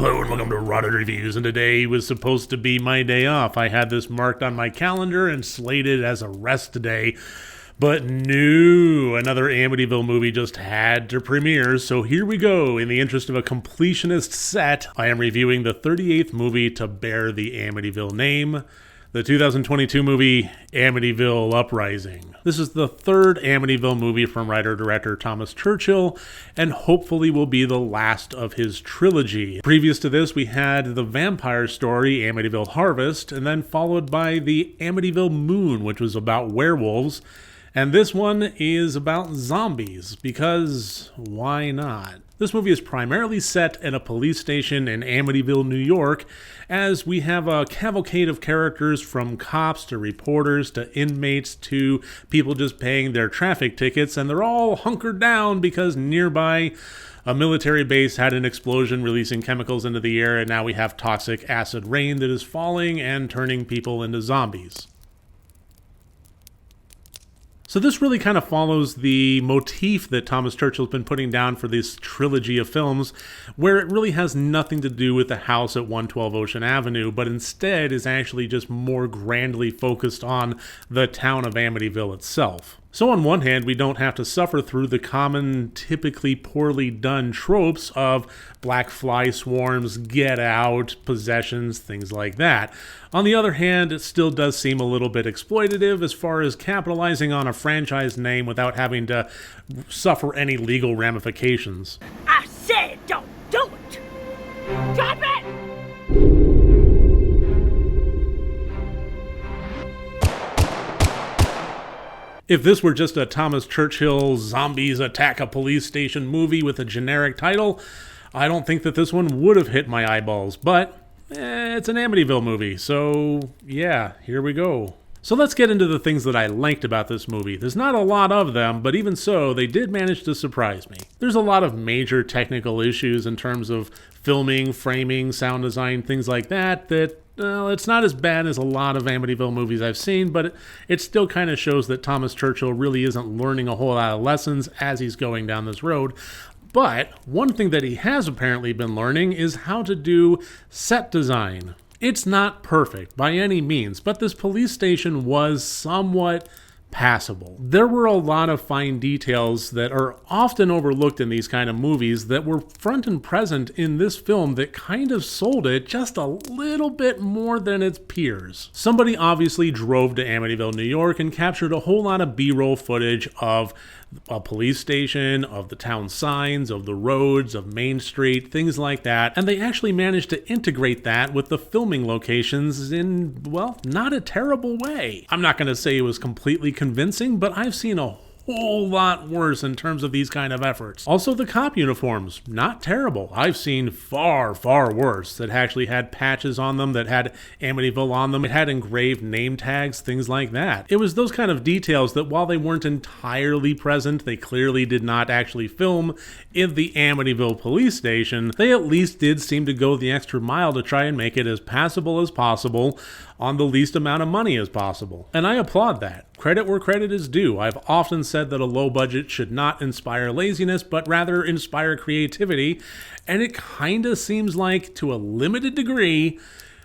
Hello and welcome to Rotted Reviews, and today was supposed to be my day off. I had this marked on my calendar and slated as a rest day, but no, another Amityville movie just had to premiere, so here we go. In the interest of a completionist set, I am reviewing the 38th movie to bear the Amityville name, the 2022 movie Amityville Uprising. This is the third Amityville movie from writer-director Thomas Churchill, and hopefully will be the last of his trilogy. Previous to this, we had the vampire story, Amityville Harvest, and then followed by the Amityville Moon, which was about werewolves. And this one is about zombies, because why not? This movie is primarily set at a police station in Amityville, New York, as we have a cavalcade of characters from cops to reporters to inmates to people just paying their traffic tickets, and they're all hunkered down because nearby a military base had an explosion releasing chemicals into the air, and now we have toxic acid rain that is falling and turning people into zombies. So this really kind of follows the motif that Thomas Churchill's been putting down for this trilogy of films, where it really has nothing to do with the house at 112 Ocean Avenue, but instead is actually just more grandly focused on the town of Amityville itself. So on one hand, we don't have to suffer through the common, typically poorly done tropes of black fly swarms, get out, possessions, things like that. On the other hand, it still does seem a little bit exploitative as far as capitalizing on a franchise name without having to suffer any legal ramifications. I said don't do it! Stop it! If this were just a Thomas Churchill zombies attack a police station movie with a generic title, I don't think that this one would have hit my eyeballs, but it's an Amityville movie, so yeah, here we go. So let's get into the things that I liked about this movie. There's not a lot of them, but even so, they did manage to surprise me. There's a lot of major technical issues in terms of filming, framing, sound design, things like that, well, it's not as bad as a lot of Amityville movies I've seen, but it still kind of shows that Thomas Churchill really isn't learning a whole lot of lessons as he's going down this road. But one thing that he has apparently been learning is how to do set design. It's not perfect by any means, but this police station was somewhat passable. There were a lot of fine details that are often overlooked in these kind of movies that were front and present in this film that kind of sold it just a little bit more than its peers. Somebody obviously drove to Amityville, New York and captured a whole lot of B-roll footage of a police station, of the town signs, of the roads, of Main Street, things like that, and they actually managed to integrate that with the filming locations in, well, not a terrible way. I'm not going to say it was completely convincing, but I've seen a whole lot worse in terms of these kind of efforts. Also, the cop uniforms, not terrible. I've seen far, far worse that actually had patches on them, that had Amityville on them. It had engraved name tags, things like that. It was those kind of details that while they weren't entirely present, they clearly did not actually film in the Amityville police station, they at least did seem to go the extra mile to try and make it as passable as possible on the least amount of money as possible. And I applaud that. Credit where credit is due. I've often said that a low budget should not inspire laziness, but rather inspire creativity, and it kinda seems like, to a limited degree,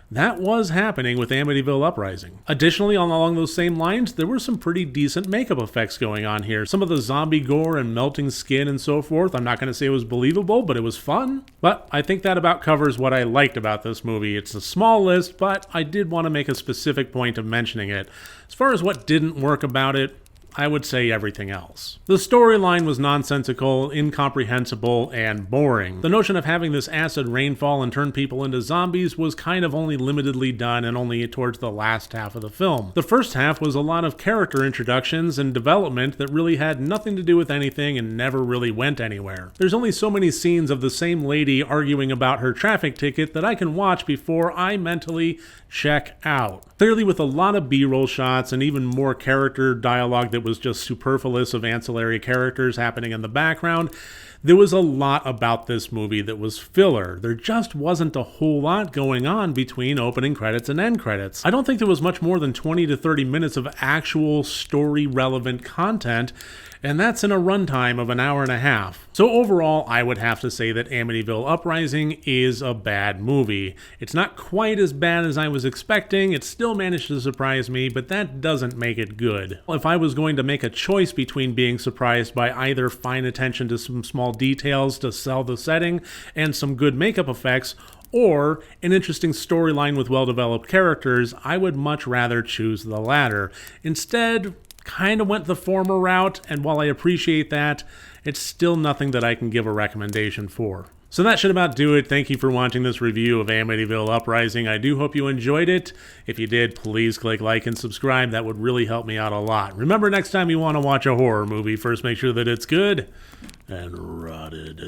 that was happening with Amityville Uprising. Additionally, along those same lines, there were some pretty decent makeup effects going on here. Some of the zombie gore and melting skin and so forth, I'm not going to say it was believable, but it was fun. But I think that about covers what I liked about this movie. It's a small list, but I did want to make a specific point of mentioning it. As far as what didn't work about it, I would say everything else. The storyline was nonsensical, incomprehensible, and boring. The notion of having this acid rainfall and turn people into zombies was kind of only limitedly done and only towards the last half of the film. The first half was a lot of character introductions and development that really had nothing to do with anything and never really went anywhere. There's only so many scenes of the same lady arguing about her traffic ticket that I can watch before I mentally check out. Clearly with a lot of B-roll shots and even more character dialogue that was just superfluous of ancillary characters happening in the background, there was a lot about this movie that was filler. There just wasn't a whole lot going on between opening credits and end credits. I don't think there was much more than 20 to 30 minutes of actual story-relevant content, and that's in a runtime of an hour and a half. So overall, I would have to say that Amityville Uprising is a bad movie. It's not quite as bad as I was expecting, it still managed to surprise me, but that doesn't make it good. If I was going to make a choice between being surprised by either fine attention to some small details to sell the setting and some good makeup effects, or an interesting storyline with well-developed characters, I would much rather choose the latter. Instead, kind of went the former route, and while I appreciate that, it's still nothing that I can give a recommendation for. So that should about do it. Thank you for watching this review of Amityville Uprising. I do hope you enjoyed it. If you did, please click like and subscribe. That would really help me out a lot. Remember, next time you want to watch a horror movie, first make sure that it's good and rotted.